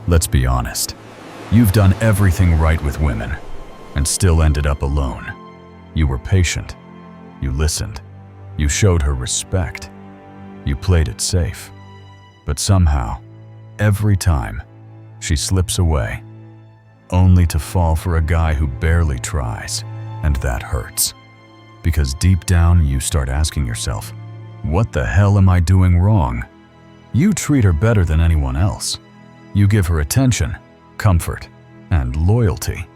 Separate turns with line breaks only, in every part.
Let's be honest. You've done everything right with women and still ended up alone. You were patient. You listened. You showed her respect. You played it safe. But somehow, every time, she slips away, only to fall for a guy who barely tries, and that hurts. Because deep down, you start asking yourself, what the hell am I doing wrong? You treat her better than anyone else. You give her attention, comfort, and loyalty.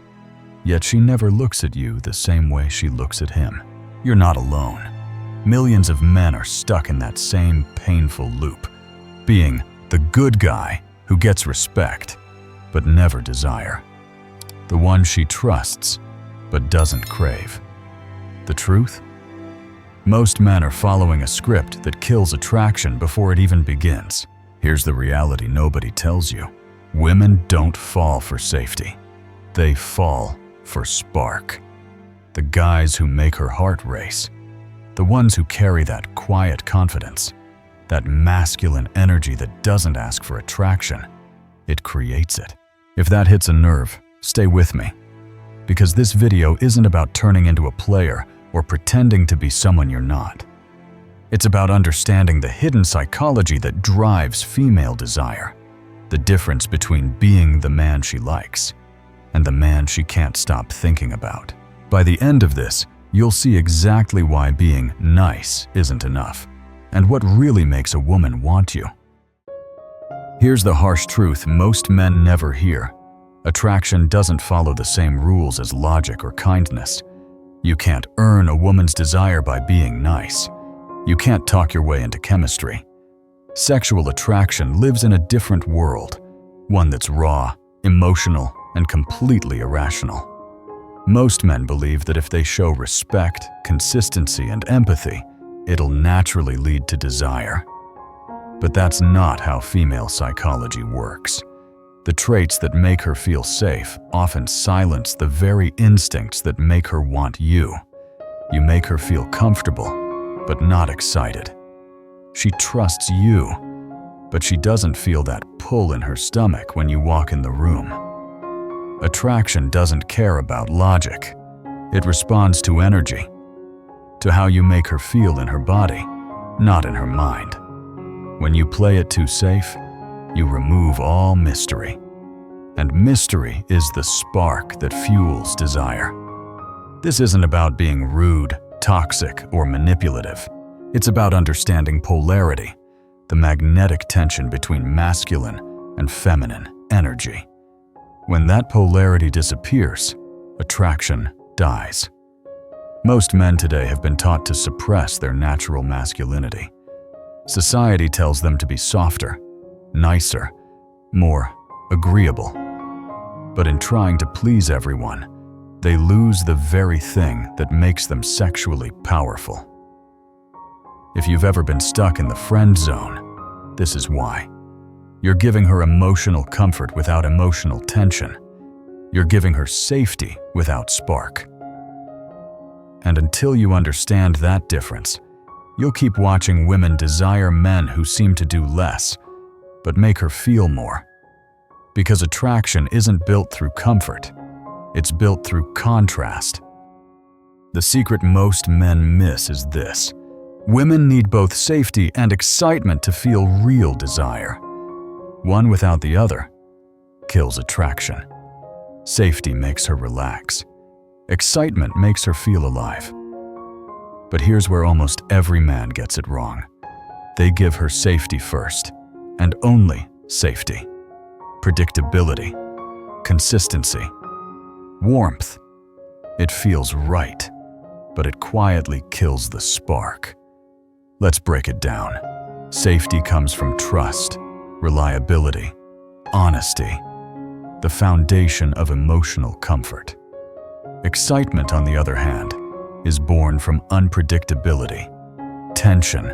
Yet she never looks at you the same way she looks at him. You're not alone. Millions of men are stuck in that same painful loop, being the good guy who gets respect, but never desire. The one she trusts, but doesn't crave. The truth? Most men are following a script that kills attraction before it even begins. Here's the reality nobody tells you. Women don't fall for safety. They fall for spark. The guys who make her heart race. The ones who carry that quiet confidence. That masculine energy that doesn't ask for attraction. It creates it. If that hits a nerve, stay with me. Because this video isn't about turning into a player or pretending to be someone you're not. It's about understanding the hidden psychology that drives female desire. The difference between being the man she likes and the man she can't stop thinking about. By the end of this, you'll see exactly why being nice isn't enough and what really makes a woman want you. Here's the harsh truth most men never hear. Attraction doesn't follow the same rules as logic or kindness. You can't earn a woman's desire by being nice. You can't talk your way into chemistry. Sexual attraction lives in a different world, one that's raw, emotional, and completely irrational. Most men believe that if they show respect, consistency, and empathy, it'll naturally lead to desire. But that's not how female psychology works. The traits that make her feel safe often silence the very instincts that make her want you. You make her feel comfortable, but not excited. She trusts you, but she doesn't feel that pull in her stomach when you walk in the room. Attraction doesn't care about logic. It responds to energy, to how you make her feel in her body, not in her mind. When you play it too safe, you remove all mystery. And mystery is the spark that fuels desire. This isn't about being rude, toxic, or manipulative. It's about understanding polarity, the magnetic tension between masculine and feminine energy. When that polarity disappears, attraction dies. Most men today have been taught to suppress their natural masculinity. Society tells them to be softer, nicer, more agreeable. But in trying to please everyone, they lose the very thing that makes them sexually powerful. If you've ever been stuck in the friend zone, this is why. You're giving her emotional comfort without emotional tension. You're giving her safety without spark. And until you understand that difference, you'll keep watching women desire men who seem to do less, but make her feel more. Because attraction isn't built through comfort, it's built through contrast. The secret most men miss is this. Women need both safety and excitement to feel real desire. One without the other kills attraction. Safety makes her relax. Excitement makes her feel alive. But here's where almost every man gets it wrong. They give her safety first, and only safety. Predictability, consistency, warmth. It feels right, but it quietly kills the spark. Let's break it down. Safety comes from trust, reliability, honesty, the foundation of emotional comfort. Excitement, on the other hand, is born from unpredictability, tension,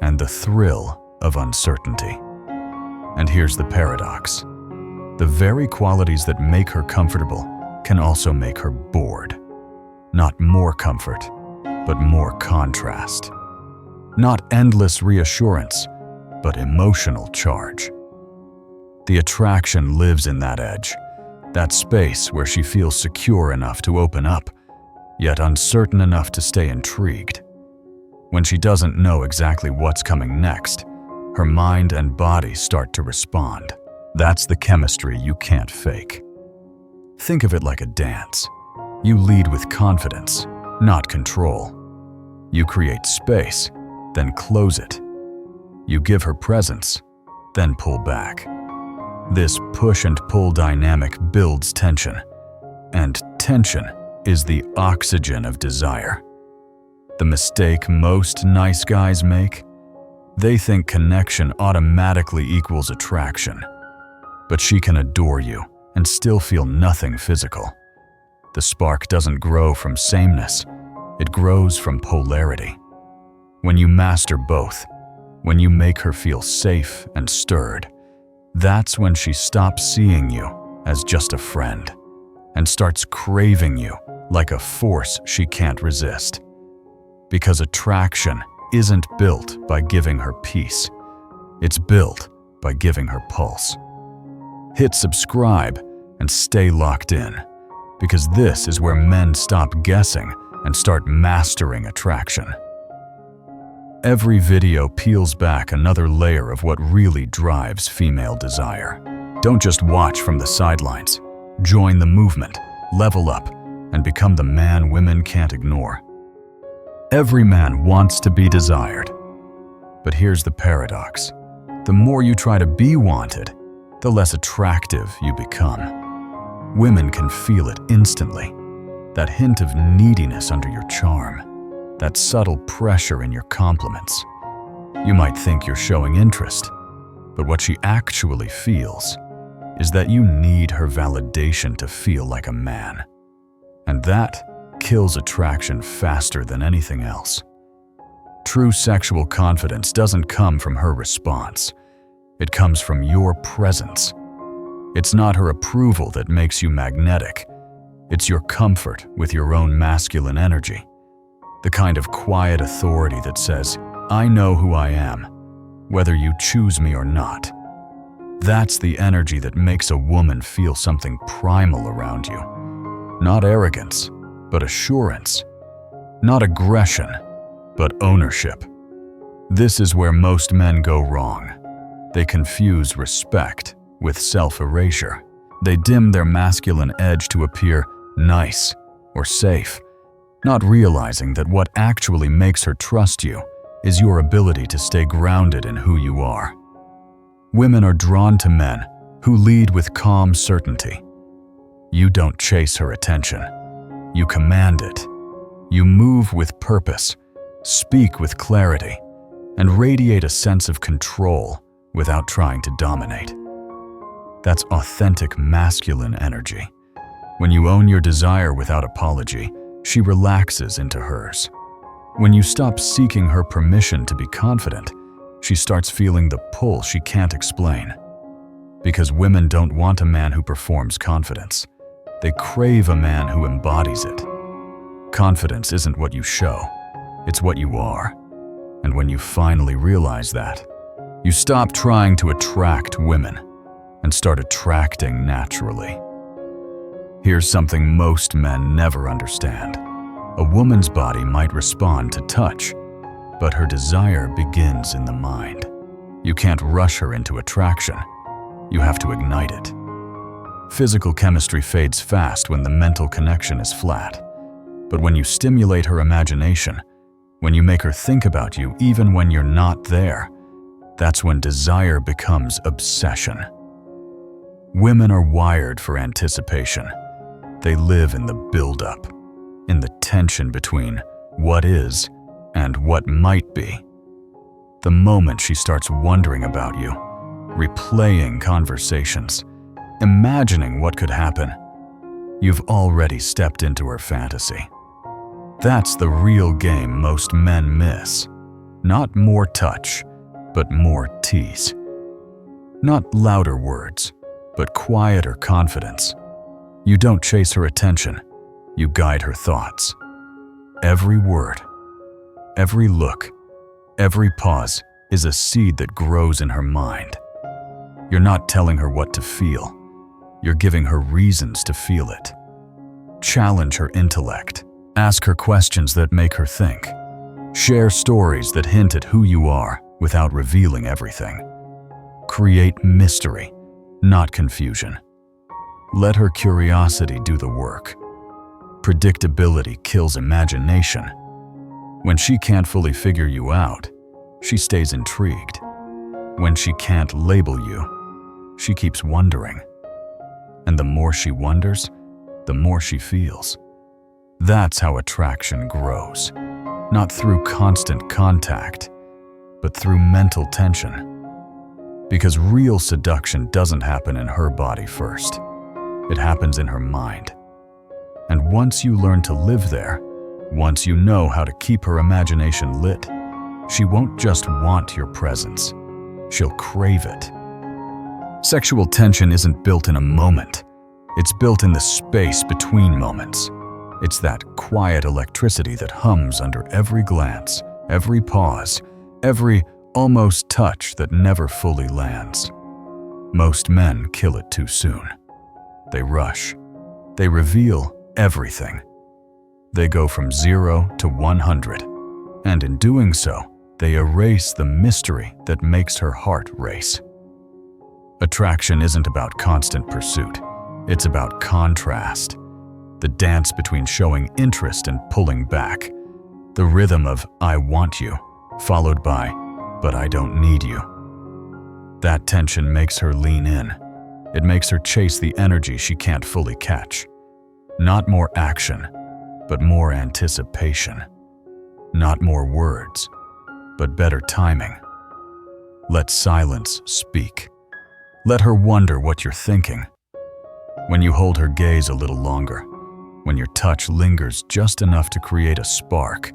and the thrill of uncertainty. And here's the paradox. The very qualities that make her comfortable can also make her bored. Not more comfort, but more contrast. Not endless reassurance, but emotional charge. The attraction lives in that edge, that space where she feels secure enough to open up, yet uncertain enough to stay intrigued. When she doesn't know exactly what's coming next, her mind and body start to respond. That's the chemistry you can't fake. Think of it like a dance. You lead with confidence, not control. You create space, then close it. You give her presence, then pull back. This push and pull dynamic builds tension, and tension is the oxygen of desire. The mistake most nice guys make? They think connection automatically equals attraction. But she can adore you and still feel nothing physical. The spark doesn't grow from sameness, it grows from polarity. When you master both, when you make her feel safe and stirred, that's when she stops seeing you as just a friend and starts craving you like a force she can't resist. Because attraction isn't built by giving her peace, it's built by giving her pulse. Hit subscribe and stay locked in, because this is where men stop guessing and start mastering attraction. Every video peels back another layer of what really drives female desire. Don't just watch from the sidelines. Join the movement, level up, and become the man women can't ignore. Every man wants to be desired. But here's the paradox. The more you try to be wanted, the less attractive you become. Women can feel it instantly. That hint of neediness under your charm, that subtle pressure in your compliments. You might think you're showing interest, but what she actually feels is that you need her validation to feel like a man. And that kills attraction faster than anything else. True sexual confidence doesn't come from her response. It comes from your presence. It's not her approval that makes you magnetic. It's your comfort with your own masculine energy. The kind of quiet authority that says, I know who I am, whether you choose me or not. That's the energy that makes a woman feel something primal around you. Not arrogance, but assurance. Not aggression, but ownership. This is where most men go wrong. They confuse respect with self-erasure. They dim their masculine edge to appear nice or safe, not realizing that what actually makes her trust you is your ability to stay grounded in who you are. Women are drawn to men who lead with calm certainty. You don't chase her attention. You command it. You move with purpose, speak with clarity, and radiate a sense of control without trying to dominate. That's authentic masculine energy. When you own your desire without apology, she relaxes into hers. When you stop seeking her permission to be confident, she starts feeling the pull she can't explain. Because women don't want a man who performs confidence. They crave a man who embodies it. Confidence isn't what you show, it's what you are. And when you finally realize that, you stop trying to attract women and start attracting naturally. Here's something most men never understand. A woman's body might respond to touch, but her desire begins in the mind. You can't rush her into attraction. You have to ignite it. Physical chemistry fades fast when the mental connection is flat. But when you stimulate her imagination, when you make her think about you even when you're not there, that's when desire becomes obsession. Women are wired for anticipation. They live in the build-up, in the tension between what is and what might be. The moment she starts wondering about you, replaying conversations, imagining what could happen, you've already stepped into her fantasy. That's the real game most men miss. Not more touch, but more tease. Not louder words, but quieter confidence. You don't chase her attention, you guide her thoughts. Every word, every look, every pause is a seed that grows in her mind. You're not telling her what to feel. You're giving her reasons to feel it. Challenge her intellect. Ask her questions that make her think. Share stories that hint at who you are without revealing everything. Create mystery, not confusion. Let her curiosity do the work. Predictability kills imagination. When she can't fully figure you out, she stays intrigued. When she can't label you, she keeps wondering. And the more she wonders, the more she feels. That's how attraction grows. Not through constant contact, but through mental tension. Because real seduction doesn't happen in her body first. It happens in her mind. And once you learn to live there, once you know how to keep her imagination lit, she won't just want your presence. She'll crave it. Sexual tension isn't built in a moment. It's built in the space between moments. It's that quiet electricity that hums under every glance, every pause, every almost touch that never fully lands. Most men kill it too soon. They rush. They reveal everything. They go from 0 to 100, and in doing so, they erase the mystery that makes her heart race. Attraction isn't about constant pursuit. It's about contrast. The dance between showing interest and pulling back. The rhythm of "I want you," followed by "but I don't need you." That tension makes her lean in. It makes her chase the energy she can't fully catch. Not more action, but more anticipation. Not more words, but better timing. Let silence speak. Let her wonder what you're thinking. When you hold her gaze a little longer, when your touch lingers just enough to create a spark,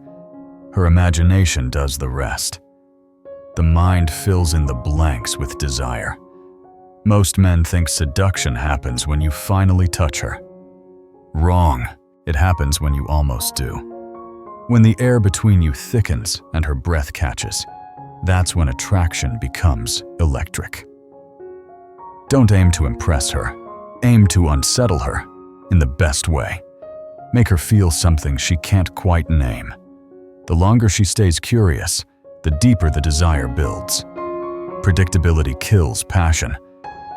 her imagination does the rest. The mind fills in the blanks with desire. Most men think seduction happens when you finally touch her. Wrong. It happens when you almost do. When the air between you thickens and her breath catches, that's when attraction becomes electric. Don't aim to impress her. Aim to unsettle her in the best way. Make her feel something she can't quite name. The longer she stays curious, the deeper the desire builds. Predictability kills passion,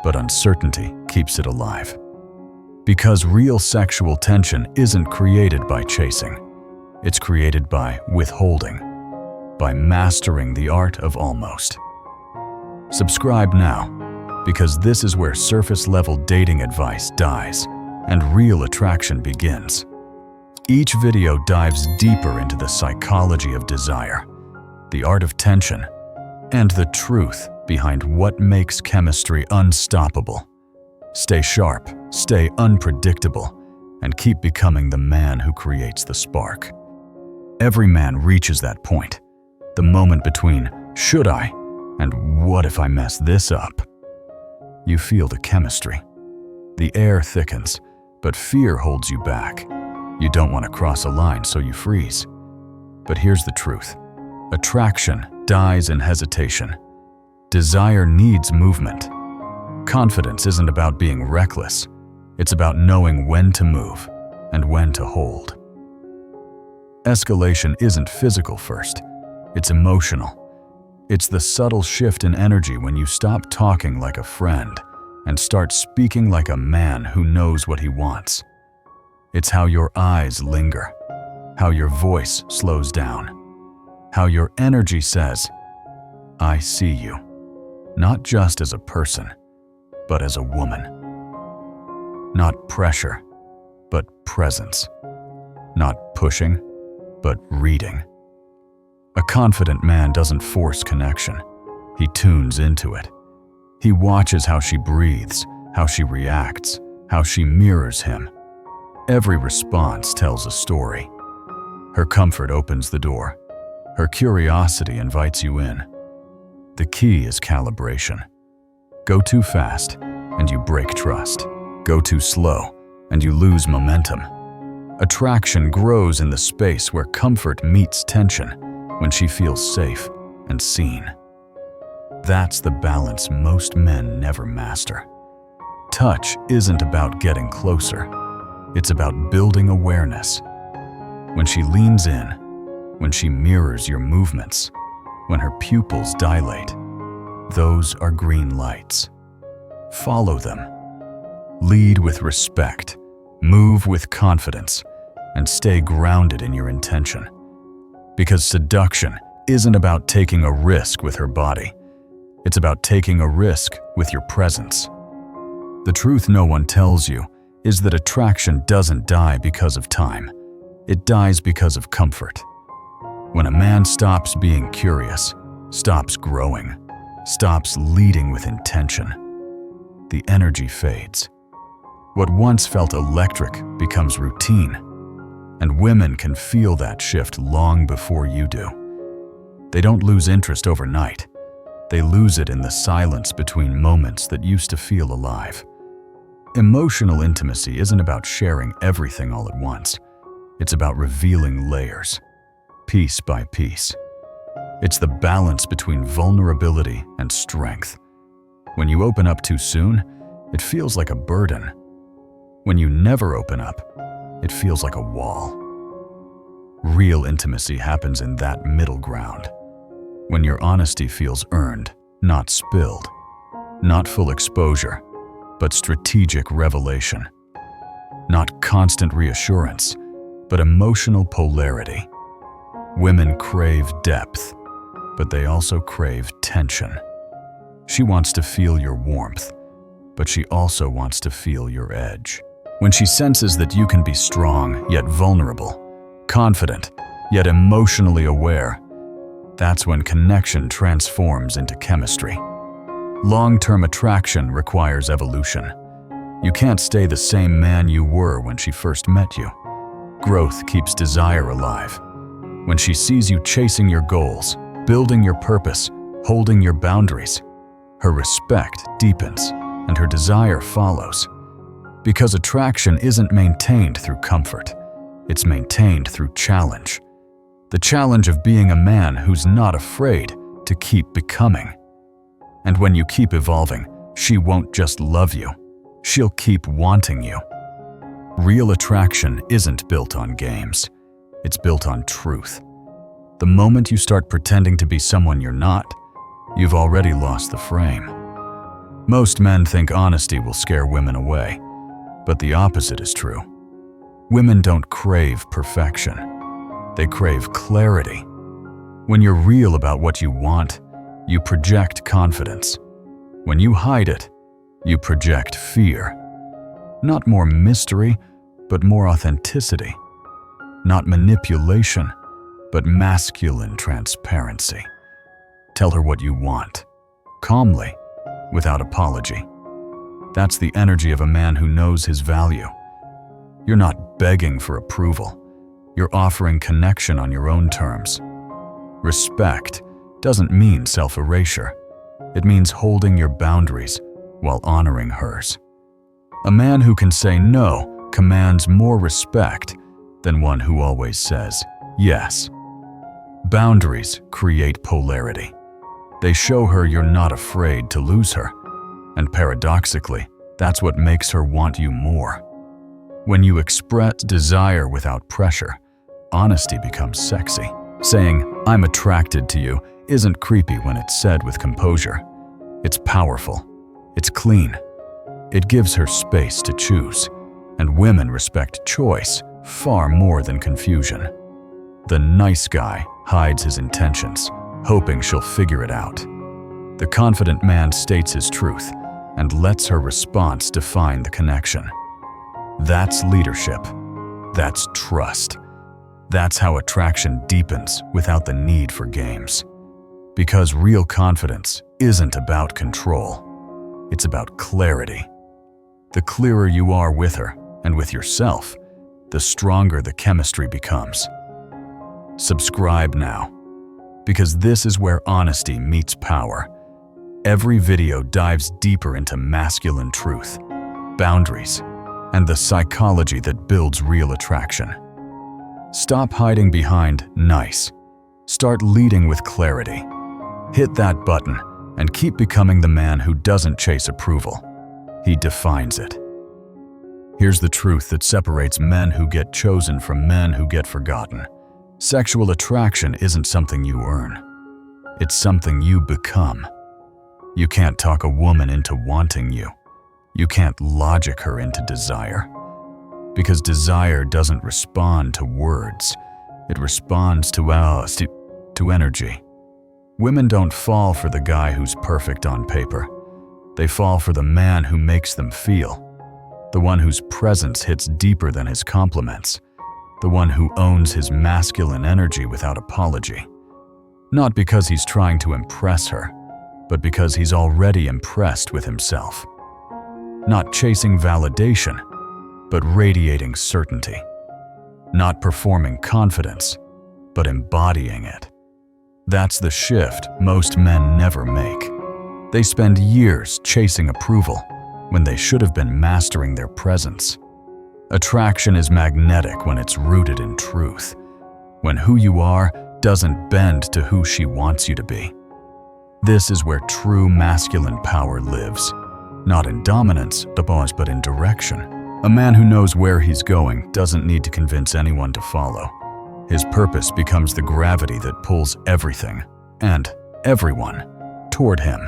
but uncertainty keeps it alive. Because real sexual tension isn't created by chasing. It's created by withholding, by mastering the art of almost. Subscribe now, because this is where surface-level dating advice dies and real attraction begins. Each video dives deeper into the psychology of desire, the art of tension, and the truth behind what makes chemistry unstoppable. Stay sharp, stay unpredictable, and keep becoming the man who creates the spark. Every man reaches that point, the moment between "should I" and "what if I mess this up?" You feel the chemistry. The air thickens, but fear holds you back. You don't want to cross a line, so you freeze. But here's the truth. Attraction dies in hesitation. Desire needs movement. Confidence isn't about being reckless. It's about knowing when to move and when to hold. Escalation isn't physical first. It's emotional. It's the subtle shift in energy when you stop talking like a friend and start speaking like a man who knows what he wants. It's how your eyes linger, how your voice slows down, how your energy says, "I see you," not just as a person, but as a woman. Not pressure, but presence. Not pushing, but reading. A confident man doesn't force connection. He tunes into it. He watches how she breathes, how she reacts, how she mirrors him. Every response tells a story. Her comfort opens the door. Her curiosity invites you in. The key is calibration. Go too fast, and you break trust. Go too slow, and you lose momentum. Attraction grows in the space where comfort meets tension, when she feels safe and seen. That's the balance most men never master. Touch isn't about getting closer. It's about building awareness. When she leans in, when she mirrors your movements, when her pupils dilate, those are green lights. Follow them. Lead with respect, move with confidence, and stay grounded in your intention. Because seduction isn't about taking a risk with her body. It's about taking a risk with your presence. The truth no one tells you is that attraction doesn't die because of time. It dies because of comfort. When a man stops being curious, stops growing, stops leading with intention, the energy fades. What once felt electric becomes routine, and women can feel that shift long before you do. They don't lose interest overnight. They lose it in the silence between moments that used to feel alive. Emotional intimacy isn't about sharing everything all at once. It's about revealing layers, piece by piece. It's the balance between vulnerability and strength. When you open up too soon, it feels like a burden. When you never open up, it feels like a wall. Real intimacy happens in that middle ground. When your honesty feels earned, not spilled. Not full exposure, but strategic revelation. Not constant reassurance, but emotional polarity. Women crave depth, but they also crave tension. She wants to feel your warmth, but she also wants to feel your edge. When she senses that you can be strong yet vulnerable, confident yet emotionally aware, that's when connection transforms into chemistry. Long-term attraction requires evolution. You can't stay the same man you were when she first met you. Growth keeps desire alive. When she sees you chasing your goals, building your purpose, holding your boundaries, her respect deepens and her desire follows. Because attraction isn't maintained through comfort. It's maintained through challenge. The challenge of being a man who's not afraid to keep becoming. And when you keep evolving, she won't just love you. She'll keep wanting you. Real attraction isn't built on games. It's built on truth. The moment you start pretending to be someone you're not, you've already lost the frame. Most men think honesty will scare women away, but the opposite is true. Women don't crave perfection. They crave clarity. When you're real about what you want, you project confidence. When you hide it, you project fear. Not more mystery, but more authenticity. Not manipulation, but masculine transparency. Tell her what you want, calmly, without apology. That's the energy of a man who knows his value. You're not begging for approval. You're offering connection on your own terms. Respect doesn't mean self-erasure. It means holding your boundaries while honoring hers. A man who can say no commands more respect than one who always says yes. Boundaries create polarity. They show her you're not afraid to lose her. And paradoxically, that's what makes her want you more. When you express desire without pressure, honesty becomes sexy. Saying, "I'm attracted to you," isn't creepy when it's said with composure. It's powerful. It's clean. It gives her space to choose. And women respect choice far more than confusion. The nice guy hides his intentions, hoping she'll figure it out. The confident man states his truth and lets her response define the connection. That's leadership. That's trust. That's how attraction deepens without the need for games. Because real confidence isn't about control. It's about clarity. The clearer you are with her and with yourself, the stronger the chemistry becomes. Subscribe now, because this is where honesty meets power. Every video dives deeper into masculine truth, boundaries, and the psychology that builds real attraction. Stop hiding behind nice. Start leading with clarity. Hit that button and keep becoming the man who doesn't chase approval. He defines it. Here's the truth that separates men who get chosen from men who get forgotten. Sexual attraction isn't something you earn. It's something you become. You can't talk a woman into wanting you. You can't logic her into desire. Because desire doesn't respond to words. It responds to energy. Women don't fall for the guy who's perfect on paper. They fall for the man who makes them feel. The one whose presence hits deeper than his compliments. The one who owns his masculine energy without apology. Not because he's trying to impress her, but because he's already impressed with himself. Not chasing validation, but radiating certainty. Not performing confidence, but embodying it. That's the shift most men never make. They spend years chasing approval when they should have been mastering their presence. Attraction is magnetic when it's rooted in truth, when who you are doesn't bend to who she wants you to be. This is where true masculine power lives, not in dominance, but in direction. A man who knows where he's going doesn't need to convince anyone to follow. His purpose becomes the gravity that pulls everything and everyone toward him.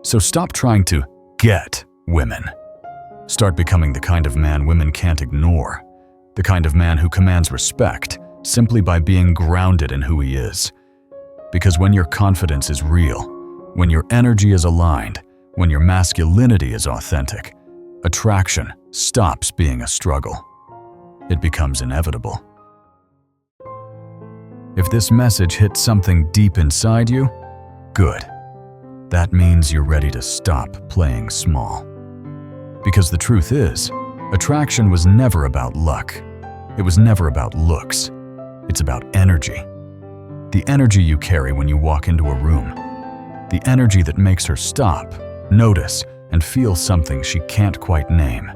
So stop trying to get women. Start becoming the kind of man women can't ignore, the kind of man who commands respect simply by being grounded in who he is. Because when your confidence is real, when your energy is aligned, when your masculinity is authentic, attraction stops being a struggle. It becomes inevitable. If this message hit something deep inside you, good. That means you're ready to stop playing small. Because the truth is, attraction was never about luck. It was never about looks. It's about energy. The energy you carry when you walk into a room. The energy that makes her stop, notice, and feel something she can't quite name.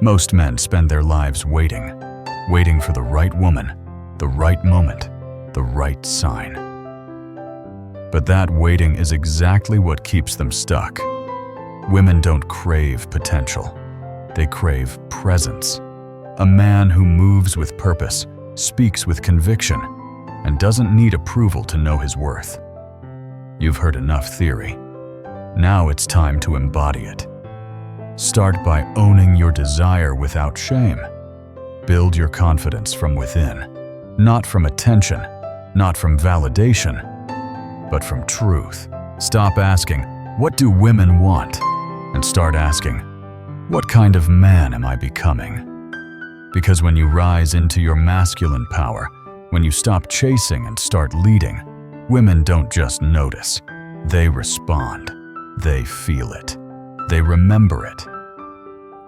Most men spend their lives waiting for the right woman, the right moment, the right sign. But that waiting is exactly what keeps them stuck. Women don't crave potential. They crave presence. A man who moves with purpose, speaks with conviction, and doesn't need approval to know his worth. You've heard enough theory. Now it's time to embody it. Start by owning your desire without shame. Build your confidence from within, not from attention, not from validation, but from truth. Stop asking, "What do women want?" and start asking, "What kind of man am I becoming?" Because when you rise into your masculine power, when you stop chasing and start leading, women don't just notice. They respond. They feel it. They remember it.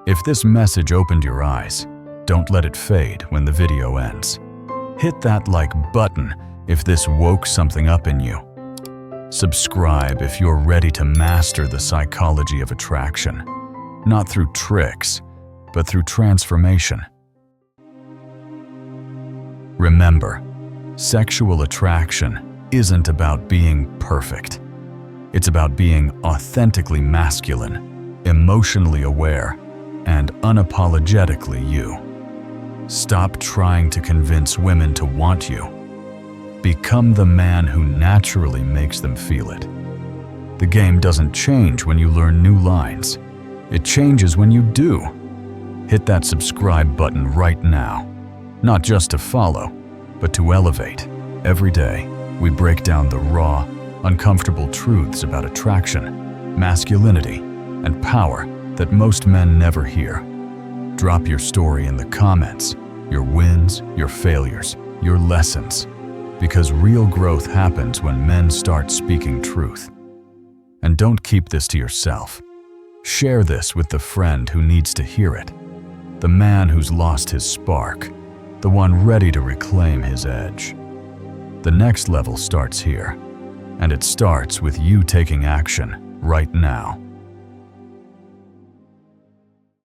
If this message opened your eyes, don't let it fade when the video ends. Hit that like button if this woke something up in you. Subscribe if you're ready to master the psychology of attraction, not through tricks, but through transformation. Remember, sexual attraction isn't about being perfect. It's about being authentically masculine, emotionally aware, and unapologetically you. Stop trying to convince women to want you. Become the man who naturally makes them feel it. The game doesn't change when you learn new lines. It changes when you do. Hit that subscribe button right now. Not just to follow, but to elevate. Every day, we break down the raw, uncomfortable truths about attraction, masculinity, and power that most men never hear. Drop your story in the comments, your wins, your failures, your lessons, because real growth happens when men start speaking truth. And don't keep this to yourself. Share this with the friend who needs to hear it, the man who's lost his spark, the one ready to reclaim his edge. The next level starts here, and it starts with you taking action right now.